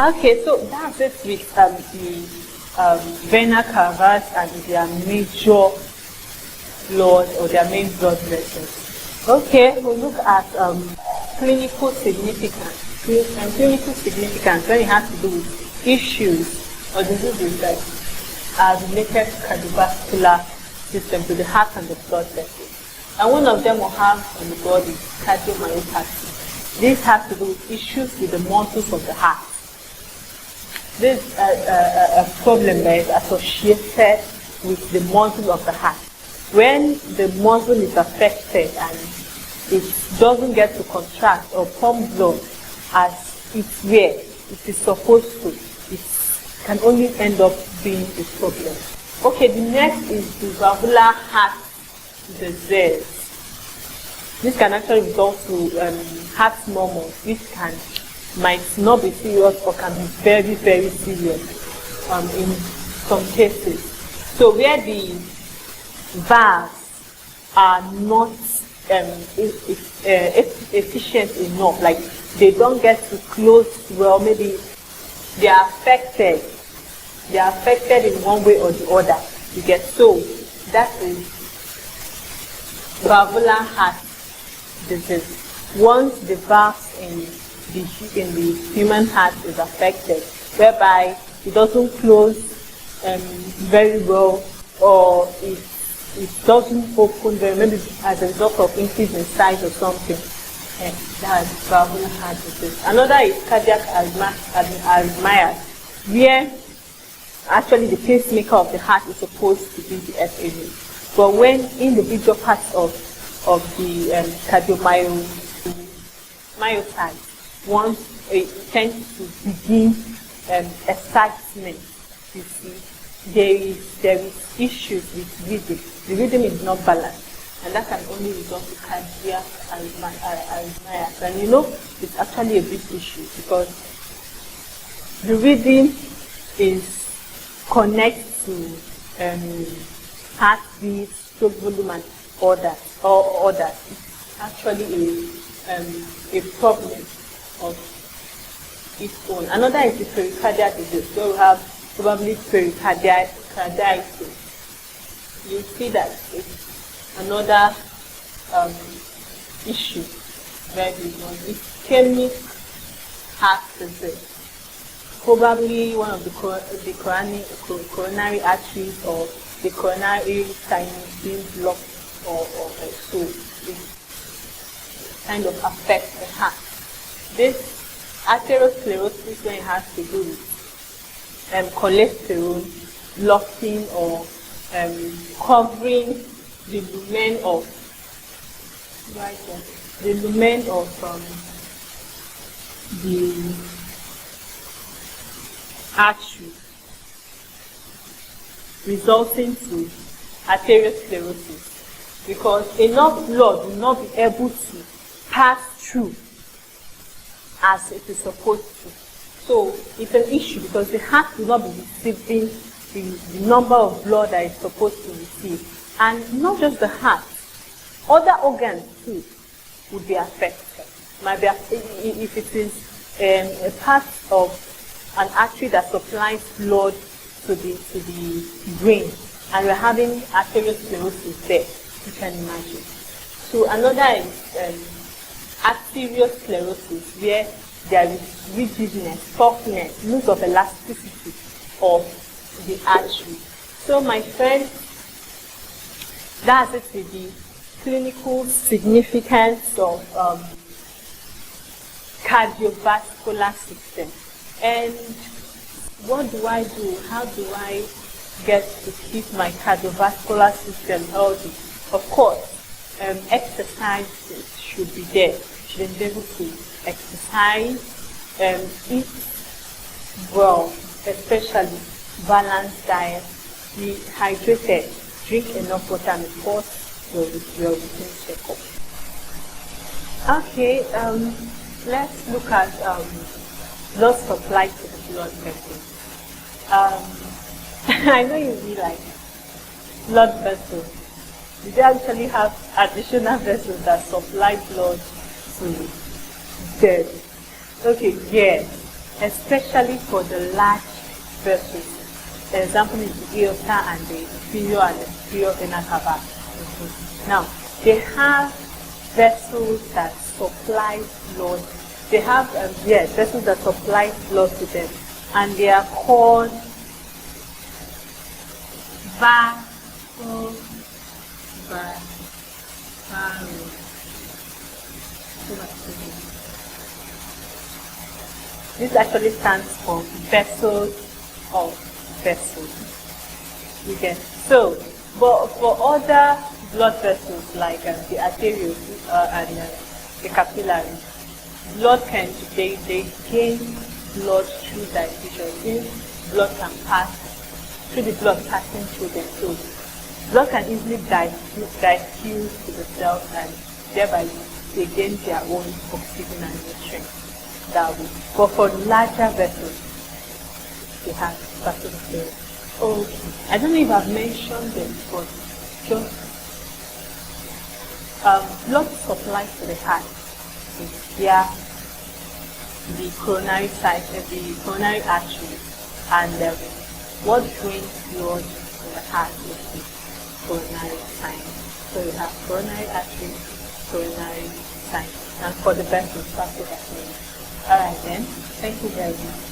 Okay, so that's it with the vena cava's and their major blood or their main blood vessels. Okay, we'll look at clinical significance. Clinical significance when it has to do with issues or diseases that are related to cardiovascular system, to the heart and the blood vessels. And one of them will have on the body cardiomyopathy. This has to do with issues with the muscles of the heart. This is a problem that is associated with the muscle of the heart. When the muscle is affected and it doesn't get to contract or pump blood as it's where it is supposed to, it can only end up being a problem. Okay, the next is the valvular heart disease. This can actually result to heart murmurs, which might not be serious or can be very, very serious in some cases. So where the valves are not efficient enough, like they don't get to close well, maybe they are affected in one way or the other. You get, so that is valvular heart disease. Once the valves in the human heart is affected, whereby it doesn't close very well, or it doesn't open very, maybe as a result of increase in size or something, that is valvular heart disease. Another is cardiac arrhythmia, where actually the pacemaker of the heart is supposed to be the FAV. But when individual parts of the cardiomyocyte, once it tends to begin excitement, you see, there is issues with rhythm. The rhythm is not balanced, and that can only result in cardiac arrhythmia. And you know, it's actually a big issue because the rhythm is connected to heartbeat, stroke volume, and others. It's actually a problem of its own. Another is the pericardial disease, where we have probably pericarditis. You see that it's another issue, very big one. Ischemic heart disease. Probably one of the coronary arteries or the coronary sinus being blocked or so. It kind of affects the heart. This atherosclerosis, when it has to do with cholesterol blocking or covering the lumen of the artery, resulting to atherosclerosis, because enough blood will not be able to pass through as it is supposed to. So it's an issue because the heart will not be receiving the number of blood that it's supposed to receive. And not just the heart, other organs too would be affected. Might be, if it is a part of an artery that supplies blood to the brain, and we're having atherosclerosis there, you can imagine. So another is atherosclerosis, where there is rigidness, softness, loss of elasticity of the artery. So my friends, that's it with the clinical significance of cardiovascular system. And what do I do? How do I get to keep my cardiovascular system healthy? Of course, exercise should be there. You should be able to exercise, eat well, especially balanced diet, be hydrated, drink enough water, and of course, your routine checkup. Okay, let's look at blood supply to the blood vessels. I know you'll be like, blood vessels. Do they actually have additional vessels that supply blood to them? Okay, yes. especially for the large vessels. The example is the aorta and the inferior and the superior vena cava. Now, they have vessels that supply blood. They have vessels that supply blood to them, and they are called vasos. This actually stands for vessels of vessels. You get so, but for other blood vessels like the arteries and the capillaries, blood they gain blood through diffusion. Since blood can pass through the blood passing through them, so blood can easily diffuse to the cells, and thereby they gain their own oxygen and nutrients that way. But for larger vessels, they have vascular. Okay, I don't know if I've mentioned them, but just blood supply to the heart is via the coronary site, the coronary artery, and what drains blood to the heart is the coronary sign. So you have coronary artery, coronary sign, and for the vessels, vascular. Alright then, thank you very much.